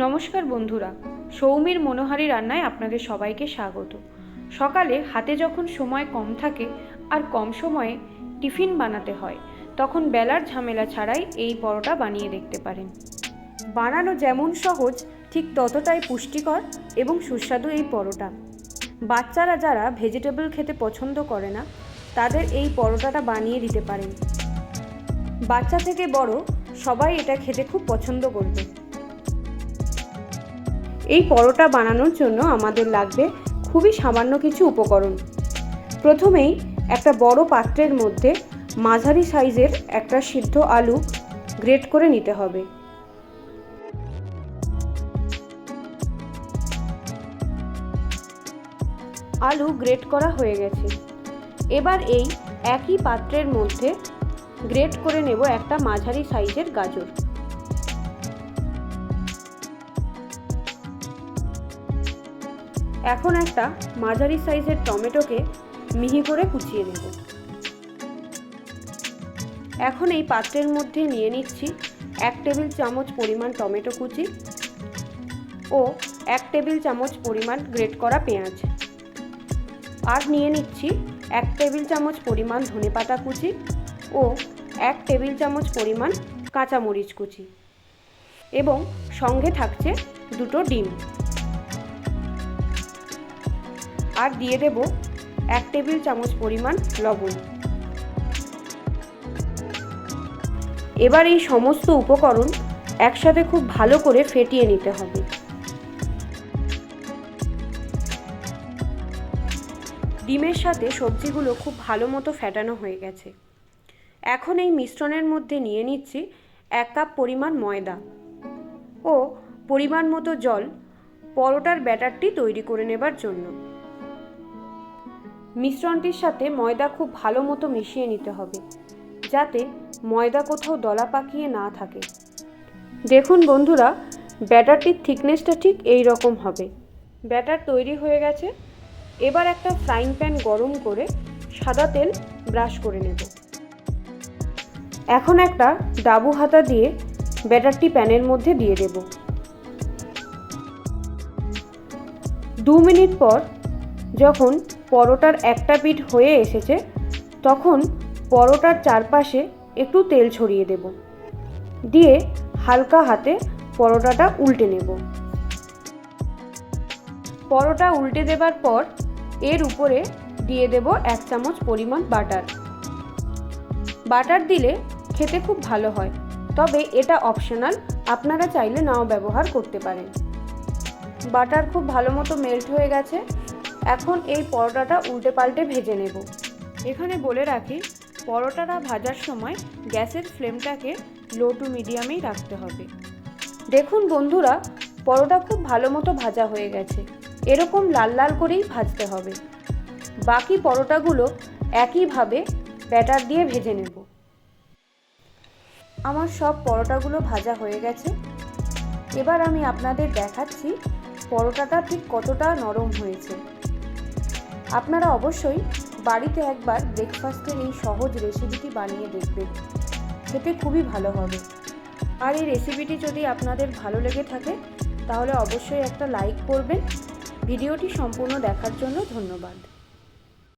নমস্কার বন্ধুরা, সৌমির মনোহারি রান্নায় আপনাদের সবাইকে স্বাগত। সকালে হাতে যখন সময় কম থাকে আর কম সময়ে টিফিন বানাতে হয়, তখন বেলার ঝামেলা ছাড়াই এই পরোটা বানিয়ে দেখতে পারেন। বানানো যেমন সহজ, ঠিক ততটাই পুষ্টিকর এবং সুস্বাদু এই পরোটা। বাচ্চারা যারা ভেজিটেবল খেতে পছন্দ করে না, তাদের এই পরোটাটা বানিয়ে দিতে পারেন। বাচ্চা থেকে বড় সবাই এটা খেতে খুব পছন্দ করবে। এই পরোটা বানানোর জন্য আমাদের লাগবে খুবই সামান্য কিছু উপকরণ। প্রথমেই একটা বড় পাত্রের মধ্যে মাঝারি সাইজের একটা সিদ্ধ আলু গ্রেট করে নিতে হবে। আলু গ্রেট করা হয়ে গেছে। এবার এই একই পাত্রের মধ্যে গ্রেট করে নেব একটা মাঝারি সাইজের গাজর। এখন একটা মাঝারি সাইজের টমেটোকে মিহি করে কুচিয়ে নেব। এখন এই পাত্রের মধ্যে নিয়ে নিচ্ছি 1 টেবিল চামচ পরিমাণ টমেটো কুচি ও 1 টেবিল চামচ পরিমাণ গ্রেট করা পেঁয়াজ। আর নিয়ে নিচ্ছি 1 টেবিল চামচ পরিমাণ ধনেপাতা কুচি ও 1 টেবিল চামচ পরিমাণ কাঁচামরিচ কুচি, এবং সঙ্গে থাকছে 2টো ডিম। আর দিয়ে দেব 1 টেবিল চামচ পরিমাণ লবণ। এবার এই সমস্ত উপকরণ একসাথে খুব ভালো করে ফেটিয়ে নিতে হবে। ডিমের সাথে সবজিগুলো খুব ভালো মতো ফেটানো হয়ে গেছে। এখন এই মিশ্রণের মধ্যে নিয়ে নিচ্ছি 1 কাপ পরিমাণ ময়দা ও পরিমাণ মতো জল পরোটার ব্যাটারটি তৈরি করে নেবার জন্য। মিশ্রণটির সাথে ময়দা খুব ভালো মতো মিশিয়ে নিতে হবে, যাতে ময়দা কোথাও দলা পাকিয়ে না থাকে। দেখুন বন্ধুরা, ব্যাটারটির থিকনেসটা ঠিক এই রকম হবে। ব্যাটার তৈরি হয়ে গেছে। এবার একটা ফ্রাইং প্যান গরম করে সাদা তেল ব্রাশ করে নেব। এখন একটা ডাবু হাতা দিয়ে ব্যাটারটি প্যানের মধ্যে দিয়ে দেব। 2 মিনিট পর যখন পরোটার একটা পিঠ হয়ে এসেছে, তখন পরোটার চারপাশে একটু তেল ছড়িয়ে দেব। দিয়ে হালকা হাতে পরোটাটা উল্টে নেব। পরোটা উল্টে দেবার পর এর উপরে দিয়ে দেব 1 চামচ পরিমাণ বাটার। বাটার দিলে খেতে খুব ভালো হয়, তবে এটা অপশনাল, আপনারা চাইলে নাও ব্যবহার করতে পারেন। বাটার খুব ভালো মতো মেল্ট হয়ে গেছে। এখন এই পরোটাটা উল্টে পাল্টে ভেজে নেব। এখানে বলে রাখি, পরোটাটা ভাজার সময় গ্যাসের ফ্লেমটাকে লো টু মিডিয়ামেই রাখতে হবে। দেখুন বন্ধুরা, পরোটা খুব ভালো মতো ভাজা হয়ে গেছে। এরকম লাল লাল করেই ভাজতে হবে। বাকি পরোটাগুলো একইভাবে ব্যাটার দিয়ে ভেজে নেব। আমার সব পরোটাগুলো ভাজা হয়ে গেছে। এবার আমি আপনাদের দেখাচ্ছি পরোটাটা ঠিক কতটা নরম হয়েছে। আপনারা অবশ্যই বাড়িতে একবার ব্রেকফাস্টের এই সহজ রেসিপিটি বানিয়ে দেখবেন, খেতে খুবই ভালো হবে। আর এই রেসিপিটি যদি আপনাদের ভালো লেগে থাকে, তাহলে অবশ্যই একটা লাইক করবেন। ভিডিওটি সম্পূর্ণ দেখার জন্য ধন্যবাদ।